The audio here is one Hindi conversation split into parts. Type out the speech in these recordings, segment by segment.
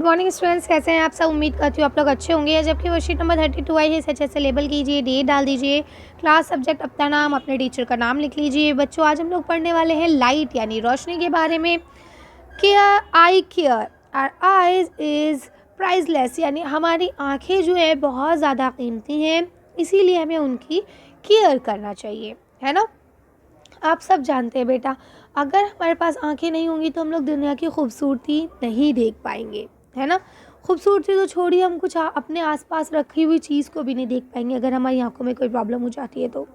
मॉर्निंग स्टूडेंट्स, कैसे हैं आप सब। उम्मीद करती हूँ आप लोग अच्छे होंगे। जबकि वर्कशीट नंबर 32 आई है, इसे अच्छे से लेबल कीजिए, डेट डाल दीजिए, क्लास सब्जेक्ट अपना नाम, अपने टीचर का नाम लिख लीजिए। बच्चों, आज हम लोग पढ़ने वाले हैं लाइट यानी रोशनी के बारे में। Care, I care our eyes is priceless, यानी हमारी आँखें जो है बहुत ज़्यादा कीमती हैं, इसीलिए हमें उनकी केयर करना चाहिए, है ना। आप सब जानते हैं बेटा, अगर हमारे पास आँखें नहीं होंगी तो हम लोग दुनिया की खूबसूरती नहीं देख पाएंगे, है ना। खूबसूरती तो छोड़िए, हम कुछ अपने आसपास रखी हुई चीज़ को भी नहीं देख पाएंगे अगर हमारी आँखों में कोई प्रॉब्लम हो जाती है तो।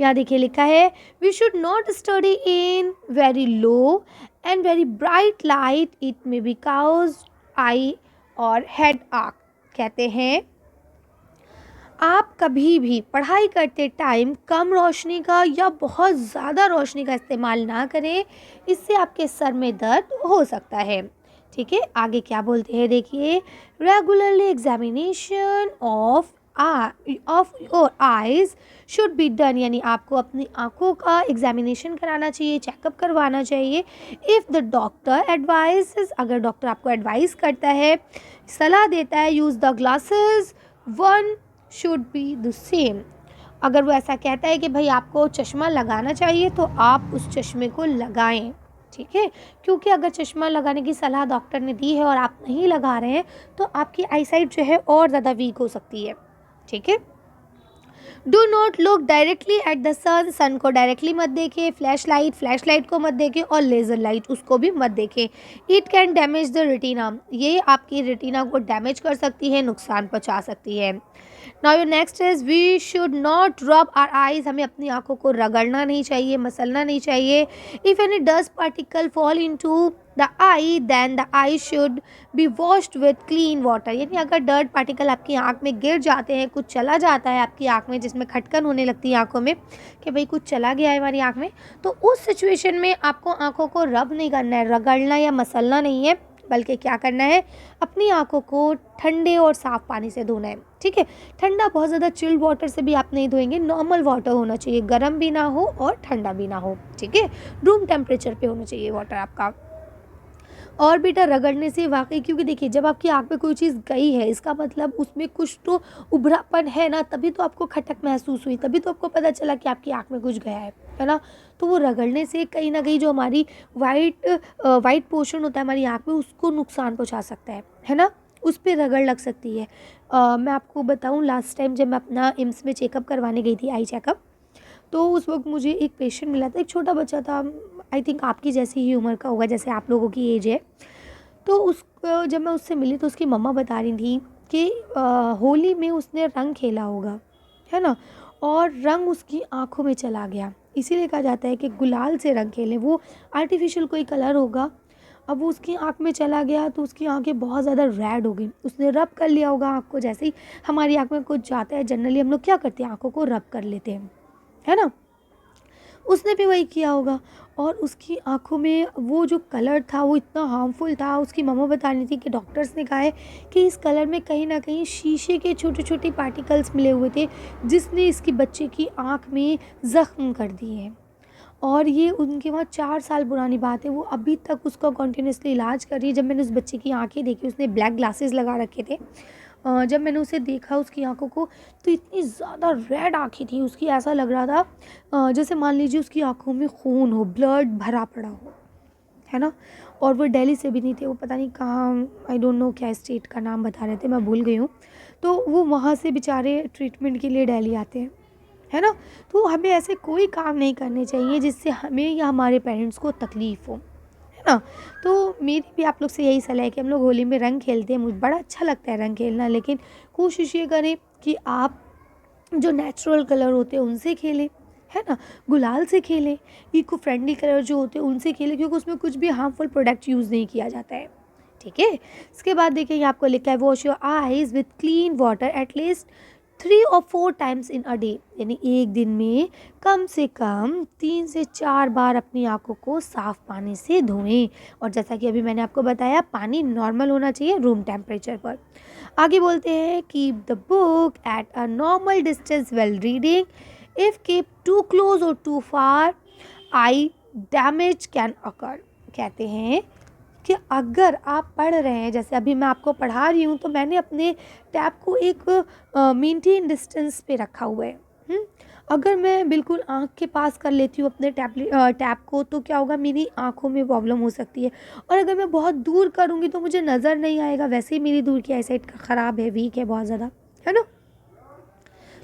यहाँ देखिए लिखा है, we should not study in very low and very bright light, it may be cause eye or head आक। कहते हैं आप कभी भी पढ़ाई करते टाइम कम रोशनी का या बहुत ज़्यादा रोशनी का इस्तेमाल ना करें, इससे आपके सर में दर्द हो सकता है। ठीक है, आगे क्या बोलते हैं देखिए, regularly examination of your eyes should be done, यानी आपको अपनी आँखों का एग्जामिनेशन कराना चाहिए, चेकअप करवाना चाहिए। इफ़ द डॉक्टर एडवाइस, अगर डॉक्टर आपको एडवाइस करता है, सलाह देता है, use the glasses one should be the same, अगर वो ऐसा कहता है कि भाई आपको चश्मा लगाना चाहिए तो आप उस चश्मे को लगाएं। ठीक है, क्योंकि अगर चश्मा लगाने की सलाह डॉक्टर ने दी है और आप नहीं लगा रहे हैं तो आपकी आईसाइट जो है और ज़्यादा वीक हो सकती है। ठीक है, do not look directly at the sun, sun को डायरेक्टली मत देखें, फ्लैश लाइट को मत देखें, और लेज़र लाइट उसको भी मत देखें। It can damage the retina, ये आपकी रेटिना को डैमेज कर सकती है, नुकसान पहुंचा सकती है। Now your next is, we should not rub our eyes, हमें अपनी आंखों को रगड़ना नहीं चाहिए, मसलना नहीं चाहिए। If any dust particle fall into the eye then the eye should be washed with clean water, यानी अगर डर्ट पार्टिकल आपकी आंख में गिर जाते हैं, कुछ चला जाता है आपकी आंख में, जिसमें खटकन होने लगती है आंखों में कि भाई कुछ चला गया है हमारी आंख में, तो उस सिचुएशन में आपको आंखों को रब नहीं करना है, रगड़ना या मसलना नहीं है, बल्कि क्या करना है, अपनी आंखों को ठंडे और साफ़ पानी से धोना है। ठीक है, ठंडा बहुत ज़्यादा चिल्ड वाटर से भी आप नहीं धोएंगे, नॉर्मल वाटर होना चाहिए, गर्म भी ना हो और ठंडा भी ना हो। ठीक है, रूम टेम्परेचर पे होना चाहिए वाटर आपका। और बेटा रगड़ने से वाकई, क्योंकि देखिए जब आपकी आँख में कोई चीज़ गई है, इसका मतलब उसमें कुछ तो उभरापन है ना, तभी तो आपको खटक महसूस हुई, तभी तो आपको पता चला कि आपकी आँख में कुछ गया है ना। तो वो रगड़ने से कहीं ना कहीं जो हमारी वाइट पोर्शन होता है हमारी आँख में, उसको नुकसान पहुँचा सकता है ना, उस पर रगड़ लग सकती है। मैं आपको बताऊँ, लास्ट टाइम जब मैं अपना एम्स में चेकअप करवाने गई थी, आई चेकअप, तो उस वक्त मुझे एक पेशेंट मिला था, एक छोटा बच्चा था, आई थिंक आपकी जैसी ही उम्र का होगा, जैसे आप लोगों की एज है। तो जब मैं उससे मिली तो उसकी मम्मा बता रही थी कि होली में उसने रंग खेला होगा, है ना, और रंग उसकी आँखों में चला गया। इसीलिए कहा जाता है कि गुलाल से रंग खेलें, वो आर्टिफिशियल कोई कलर होगा, अब वो उसकी आँख में चला गया तो उसकी आँखें बहुत ज़्यादा रेड हो गई। उसने रब कर लिया होगा आँख को, जैसे ही हमारी आँख में कुछ जाता है जनरली हम लोग क्या करते हैं, आँखों को रब कर लेते हैं, है ना। उसने भी वही किया होगा और उसकी आँखों में वो जो कलर था वो इतना हार्मफुल था। उसकी मम्मा बता रही थी कि डॉक्टर्स ने कहा है कि इस कलर में कहीं ना कहीं शीशे के छोटे छोटे पार्टिकल्स मिले हुए थे, जिसने इसकी बच्चे की आँख में ज़ख्म कर दिए हैं। और ये उनके वहाँ 4 साल पुरानी बात है, वो अभी तक उसका कॉन्टिन्यूसली इलाज कर रही है। जब मैंने उस बच्चे की आँखें देखी, उसने ब्लैक ग्लासेस लगा रखे थे, जब मैंने उसे देखा उसकी आँखों को, तो इतनी ज़्यादा रेड आँखें थी उसकी, ऐसा लग रहा था जैसे मान लीजिए उसकी आँखों में खून हो, ब्लड भरा पड़ा हो, है ना। और वो दिल्ली से भी नहीं थे, वो पता नहीं कहाँ, आई डोंट नो क्या स्टेट का नाम बता रहे थे, मैं भूल गई हूँ। तो वो वहाँ से बेचारे ट्रीटमेंट के लिए दिल्ली आते हैं, है ना। तो हमें ऐसे कोई काम नहीं करने चाहिए जिससे हमें या हमारे पेरेंट्स को तकलीफ़ हो, है ना। तो मेरी भी आप लोग से यही सलाह है कि हम लोग होली में रंग खेलते हैं, मुझे बड़ा अच्छा लगता है रंग खेलना, लेकिन कोशिश ये करें कि आप जो नेचुरल कलर होते हैं उनसे खेलें, है ना, गुलाल से खेलें, इको फ्रेंडली कलर जो होते हैं उनसे खेलें, क्योंकि उसमें कुछ भी हार्मफुल प्रोडक्ट यूज़ नहीं किया जाता है। ठीक है, इसके बाद देखिए यहाँ आपको लिखा है, wash your eyes with clean water at least 3 और 4 टाइम्स इन अ डे, यानी एक दिन में कम से कम 3 से 4 बार अपनी आँखों को साफ़ पानी से धोएं। और जैसा कि अभी मैंने आपको बताया, पानी नॉर्मल होना चाहिए, रूम टेम्परेचर पर। आगे बोलते हैं, keep the book at a normal distance while reading, if keep too close or too far eye damage can occur. कहते हैं कि अगर आप पढ़ रहे हैं, जैसे अभी मैं आपको पढ़ा रही हूँ, तो मैंने अपने टैब को एक मेंटेन डिस्टेंस पे रखा हुआ है। अगर मैं बिल्कुल आँख के पास कर लेती हूँ अपने टैब को, तो क्या होगा, मेरी आँखों में प्रॉब्लम हो सकती है। और अगर मैं बहुत दूर करूँगी तो मुझे नज़र नहीं आएगा, वैसे ही मेरी दूर की आईसाइट ख़राब है, वीक है बहुत ज़्यादा, है ना।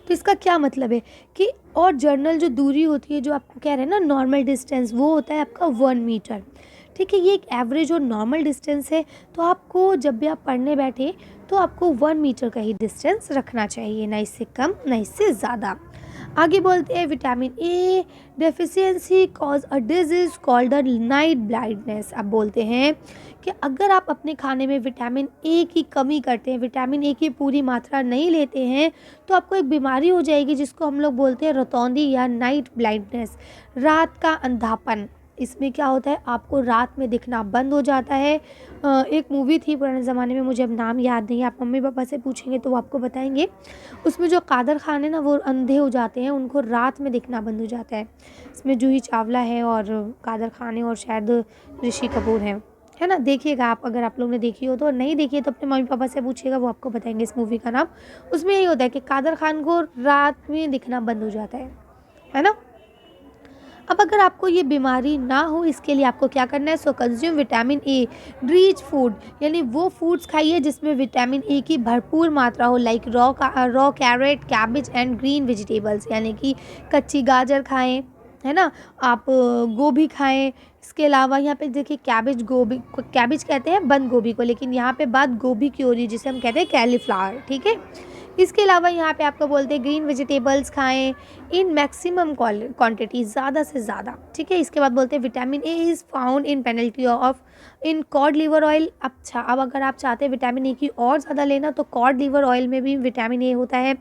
तो इसका क्या मतलब है कि और जर्नल जो दूरी होती है, जो आपको कह रहे हैं ना नॉर्मल डिस्टेंस, वो होता है आपका 1 मीटर। ठीक है, ये एक एवरेज और नॉर्मल डिस्टेंस है। तो आपको जब भी आप पढ़ने बैठे तो आपको 1 मीटर का ही डिस्टेंस रखना चाहिए, ना इससे कम ना इससे ज़्यादा। आगे बोलते हैं vitamin A deficiency cause a disease called the night blindness. अब बोलते हैं कि अगर आप अपने खाने में विटामिन ए की कमी करते हैं, विटामिन ए की पूरी मात्रा नहीं लेते हैं, तो आपको एक बीमारी हो जाएगी जिसको हम लोग बोलते हैं रतौंधी या नाइट ब्लाइंडनेस, रात का अंधापन। इसमें क्या होता है, आपको रात में दिखना बंद हो जाता है। एक मूवी थी पुराने ज़माने में, मुझे अब नाम याद नहीं है, आप मम्मी पापा से पूछेंगे तो वो आपको बताएंगे। उसमें जो कादर खान है ना, वो अंधे हो जाते हैं, उनको रात में दिखना बंद हो जाता है। इसमें जूही चावला है और कादर खान है और शायद ऋषि कपूर है ना। देखिएगा आप, अगर आप लोग ने देखी हो तो, नहीं देखी है तो अपने मम्मी पापा से पूछिएगा, वो आपको बताएंगे इस मूवी का नाम। उसमें यही होता है कि कादर खान को रात में दिखना बंद हो जाता है ना। अब अगर आपको ये बीमारी ना हो, इसके लिए आपको क्या करना है, so consume vitamin A rich food, यानी वो फूड्स खाइए जिसमें विटामिन ए की भरपूर मात्रा हो, like raw carrot, cabbage and green vegetables, यानी कि कच्ची गाजर खाएं, है ना। आप गोभी खाएं। इसके अलावा यहाँ पे देखिए कैबेज कहते हैं बंद गोभी को, लेकिन यहाँ पे बात गोभी की हो रही है, जिसे हम कहते हैं कैलीफ्लावर। ठीक है, इसके अलावा यहाँ पे आपको बोलते हैं ग्रीन वेजिटेबल्स खाएं इन मैक्सिमम क्वांटिटी, ज़्यादा से ज़्यादा। ठीक है, इसके बाद बोलते हैं vitamin A is found in penalty of in code liver oil. अच्छा, अब अगर आप चाहते हैं विटामिन ए की और ज़्यादा लेना, तो कॉड लिवर ऑयल में भी विटामिन ए होता है,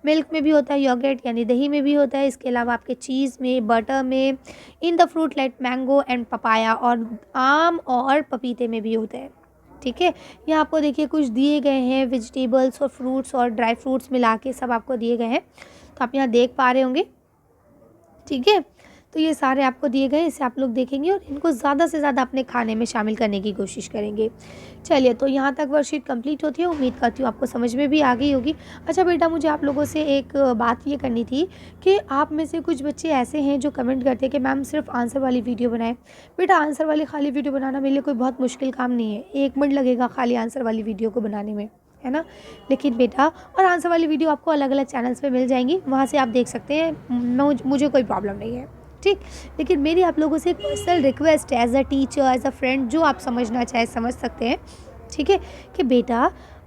मिल्क में भी होता है, योगर्ट यानी दही में भी होता है। इसके अलावा आपके चीज़ में, बटर में, in the fruit like mango and papaya, और आम और पपीते में भी होता है। ठीक है, यहाँ आपको देखिए कुछ दिए गए हैं, वेजिटेबल्स और फ्रूट्स और ड्राई फ्रूट्स मिला के सब आपको दिए गए हैं, तो आप यहाँ देख पा रहे होंगे। ठीक है, तो ये सारे आपको दिए गए, इसे आप लोग देखेंगे और इनको ज़्यादा से ज़्यादा अपने खाने में शामिल करने की कोशिश करेंगे। चलिए, तो यहाँ तक वर्कशीट कंप्लीट होती है, उम्मीद करती हूँ आपको समझ में भी आ गई होगी। अच्छा बेटा, मुझे आप लोगों से एक बात ये करनी थी कि आप में से कुछ बच्चे ऐसे हैं जो कमेंट करते हैं कि मैम सिर्फ आंसर वाली वीडियो बनाएं। बेटा, आंसर वाली खाली वीडियो बनाना मेरे लिए कोई बहुत मुश्किल काम नहीं है, 1 मिनट लगेगा खाली आंसर वाली वीडियो को बनाने में, है ना। लेकिन बेटा, और आंसर वाली वीडियो आपको अलग अलग चैनल्स पे मिल जाएंगी, वहाँ से आप देख सकते हैं, मुझे कोई प्रॉब्लम नहीं है। ठीक, लेकिन मेरी आप लोगों से एक पर्सनल रिक्वेस्ट है, as a teacher, as a friend, जो आप समझना चाहे समझ सकते हैं। ठीक है, कि बेटा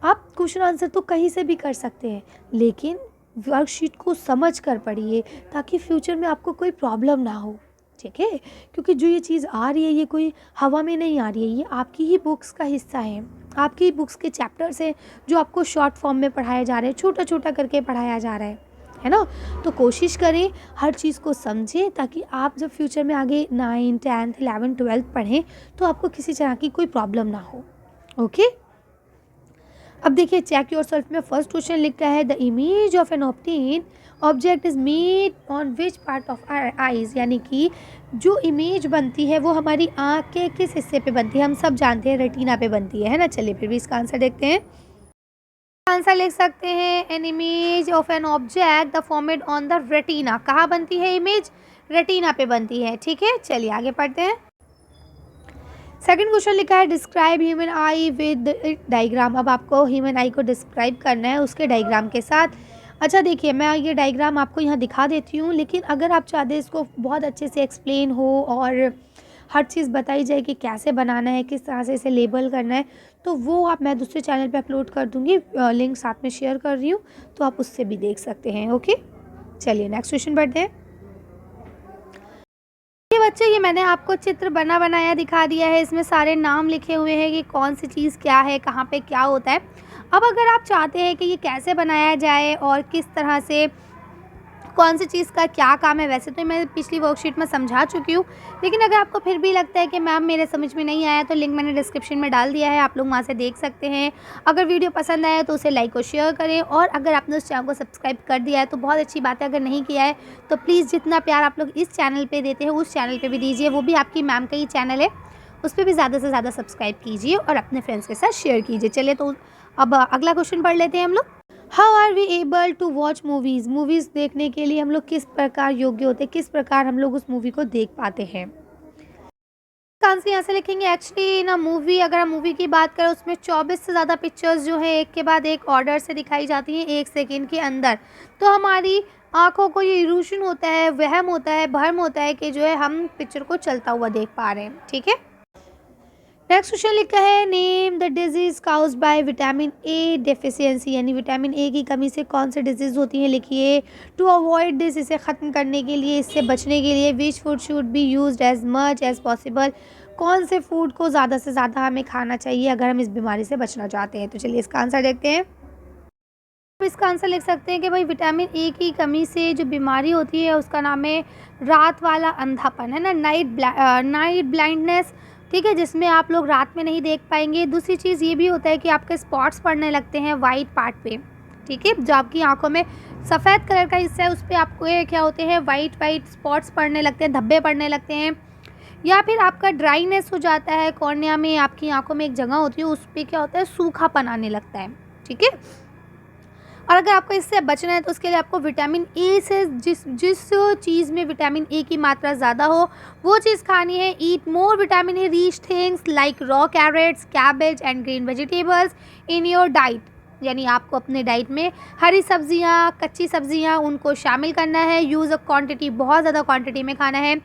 आप क्वेश्चन आंसर तो कहीं से भी कर सकते हैं, लेकिन वर्कशीट को समझ कर पढ़िए, ताकि फ्यूचर में आपको कोई प्रॉब्लम ना हो। ठीक है, क्योंकि जो ये चीज़ आ रही है, ये कोई हवा में नहीं आ रही है, ये आपकी ही बुक्स का हिस्सा है, आपकी ही बुक्स के चैप्टर्स हैं जो आपको शॉर्ट फॉर्म में पढ़ाए जा रहे हैं, छोटा छोटा करके पढ़ाया जा रहा है ना। तो कोशिश करें हर चीज़ को समझें, ताकि आप जब फ्यूचर में आगे 9th 10th 11th 12th पढ़ें तो आपको किसी तरह की कोई प्रॉब्लम ना हो। ओके, अब देखिए चेक योरसेल्फ में फर्स्ट क्वेश्चन लिख रहा है, the image of an obtain object is made on which part of our eyes, यानी कि जो इमेज बनती है वो हमारी आँख के किस हिस्से पे बनती है, हम सब जानते हैं रेटिना पे बनती है ना। चलिए फिर भी इसका आंसर देखते हैं। आंसर लिख सकते हैं, an image of an object the formed on the retina. कहाँ बनती है इमेज, रेटिना पे बनती है। ठीक है, चलिए आगे पढ़ते हैं। सेकंड क्वेश्चन लिखा है, describe human I with diagram. अब आपको ह्यूमन आई को डिस्क्राइब करना है उसके डायग्राम के साथ। अच्छा देखिए, मैं ये डायग्राम आपको यहाँ दिखा देती हूँ, लेकिन अगर आप चाहते हैं इसको बहुत अच्छे से एक्सप्लेन हो और हर चीज़ बताई जाए कि कैसे बनाना है, किस तरह से इसे लेबल करना है, तो वो आप मैं दूसरे चैनल पे अपलोड कर दूँगी, लिंक साथ में शेयर कर रही हूँ, तो आप उससे भी देख सकते हैं। ओके, चलिए नेक्स्ट क्वेश्चन पढ़ते हैं। ये बच्चों, ये मैंने आपको चित्र बना बनाया दिखा दिया है, इसमें सारे नाम लिखे हुए हैं कि कौन सी चीज़ क्या है, कहाँ पे क्या होता है। अब अगर आप चाहते हैं कि ये कैसे बनाया जाए और किस तरह से कौन सी चीज़ का क्या काम है, वैसे तो मैं पिछली वर्कशीट में समझा चुकी हूँ, लेकिन अगर आपको फिर भी लगता है कि मैम मेरे समझ में नहीं आया, तो लिंक मैंने डिस्क्रिप्शन में डाल दिया है, आप लोग वहाँ से देख सकते हैं। अगर वीडियो पसंद आया तो उसे लाइक और शेयर करें, और अगर आपने उस चैनल को सब्सक्राइब कर दिया है तो बहुत अच्छी बात है, अगर नहीं किया है तो प्लीज़ जितना प्यार आप लोग इस चैनल पर देते हैं उस चैनल पर भी दीजिए, वो भी आपकी मैम का ही चैनल है। उस पे भी ज़्यादा से ज़्यादा सब्सक्राइब कीजिए और अपने फ्रेंड्स के साथ शेयर कीजिए। चलिए तो अब अगला क्वेश्चन पढ़ लेते हैं हम लोग। How are we able to watch movies? Movies देखने के लिए हम लोग किस प्रकार योग्य होते हैं, किस प्रकार हम लोग उस मूवी को देख पाते हैं? आंसर यहाँ से लिखेंगे। एक्चुअली ना मूवी, अगर हम मूवी की बात करें उसमें 24 से ज़्यादा पिक्चर्स जो है एक के बाद एक ऑर्डर से दिखाई जाती हैं 1 सेकंड के अंदर। तो हमारी आँखों को ये इल्यूशन होता है, वहम होता है, भ्रम होता है कि जो है हम पिक्चर को चलता हुआ देख पा रहे हैं। ठीक है। नेक्स्ट क्वेश्चन लिखा है, name the disease caused bye vitamin A deficiency, यानी विटामिन ए की कमी से कौन सी डिजीज़ होती है लिखिए। टू अवॉइड दिस, इसे ख़त्म करने के लिए, इससे बचने के लिए, which food should be used as much as possible, कौन से फूड को ज़्यादा से ज़्यादा हमें खाना चाहिए अगर हम इस बीमारी से बचना चाहते हैं। तो चलिए इसका आंसर देखते हैं। तो इसका आंसर लिख सकते हैं कि भाई विटामिन ए की कमी से जो बीमारी होती है उसका नाम है रात वाला अंधापन, है ना, नाइट ब्लाइंडनेस। ठीक है, जिसमें आप लोग रात में नहीं देख पाएंगे। दूसरी चीज़ ये भी होता है कि आपके स्पॉट्स पड़ने लगते हैं वाइट पार्ट पे। ठीक है, जो आपकी आंखों में सफ़ेद कलर का हिस्सा है उस पर आपको ये क्या होते हैं, वाइट स्पॉट्स पड़ने लगते हैं, धब्बे पड़ने लगते हैं। या फिर आपका ड्राइनेस हो जाता है, कॉर्निया में आपकी आंखों में एक जगह होती है उस पर क्या होता है, सूखापन आने लगता है। ठीक है, और अगर आपको इससे बचना है तो उसके लिए आपको विटामिन ए से जिस चीज़ में विटामिन ए की मात्रा ज़्यादा हो वो चीज़ खानी है। Eat more vitamin A rich things like raw carrots, cabbage and green vegetables in your diet, यानी आपको अपने डाइट में हरी सब्जियां, कच्ची सब्जियां उनको शामिल करना है। यूज़ ऑफ क्वांटिटी, बहुत ज़्यादा क्वांटिटी में खाना है।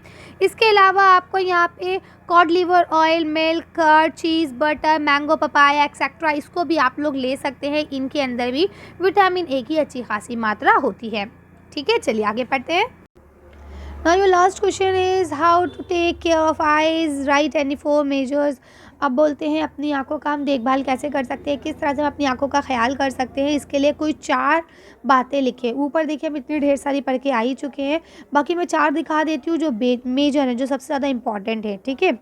इसके अलावा आपको यहाँ पे cod liver oil, milk, curd, cheese, butter, mango, papaya etcetera, इसको भी आप लोग ले सकते हैं। इनके अंदर भी विटामिन ए की अच्छी खासी मात्रा होती है। ठीक है, चलिए आगे पढ़ते हैं। Now your last question is how to take care of eyes, write any 4 measures. अब बोलते हैं अपनी आँखों का हम देखभाल कैसे कर सकते हैं, किस तरह से हम अपनी आँखों का ख्याल कर सकते हैं। इसके लिए कोई 4 बातें लिखें। ऊपर देखिए हम इतनी ढेर सारी पढ़ के आ ही चुके हैं, बाकी मैं 4 दिखा देती हूँ जो मेजर हैं, जो सबसे ज़्यादा इंपॉर्टेंट है। ठीक है,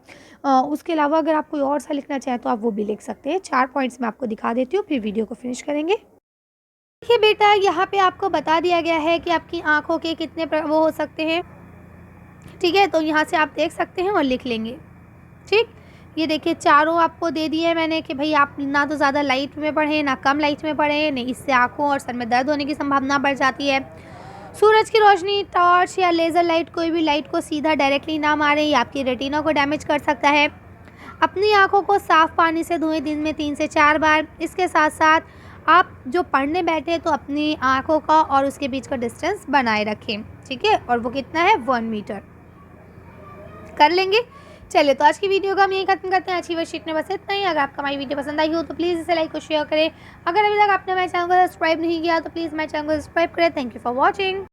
उसके अलावा अगर आप कोई और सा लिखना चाहें तो आप वो भी लिख सकते हैं। 4 पॉइंट्स मैं आपको दिखा देती हूँ, फिर वीडियो को फिनिश करेंगे। देखिए बेटा, यहाँ पे आपको बता दिया गया है कि आपकी आँखों के कितने वो हो सकते हैं। ठीक है, तो यहाँ से आप देख सकते हैं और लिख लेंगे। ठीक, ये देखिए चारों आपको दे दिए हैं मैंने कि भाई आप ना तो ज़्यादा लाइट में पढ़ें ना कम लाइट में पढ़ें, नहीं इससे आँखों और सर में दर्द होने की संभावना बढ़ जाती है। सूरज की रोशनी, टॉर्च या लेज़र लाइट, कोई भी लाइट को सीधा डायरेक्टली ना मारें, ये आपकी रेटिना को डैमेज कर सकता है। अपनी आँखों को साफ़ पानी से धोएं दिन में 3 से 4 बार। इसके साथ साथ आप जो पढ़ने बैठे तो अपनी आँखों का और उसके बीच का डिस्टेंस बनाए रखें। ठीक है, और वो कितना है, 1 मीटर कर लेंगे। चलिए तो आज की वीडियो का हम यही खत्म करते हैं। अच्छी वर्कशीट में बस इतना ही। अगर आपका हमारी वीडियो पसंद आई हो तो प्लीज़ इसे लाइक और शेयर करें। अगर अभी तक आपने मेरे चैनल को सब्सक्राइब नहीं किया तो प्लीज़ मेरे चैनल को सब्सक्राइब करें। Thank you for watching.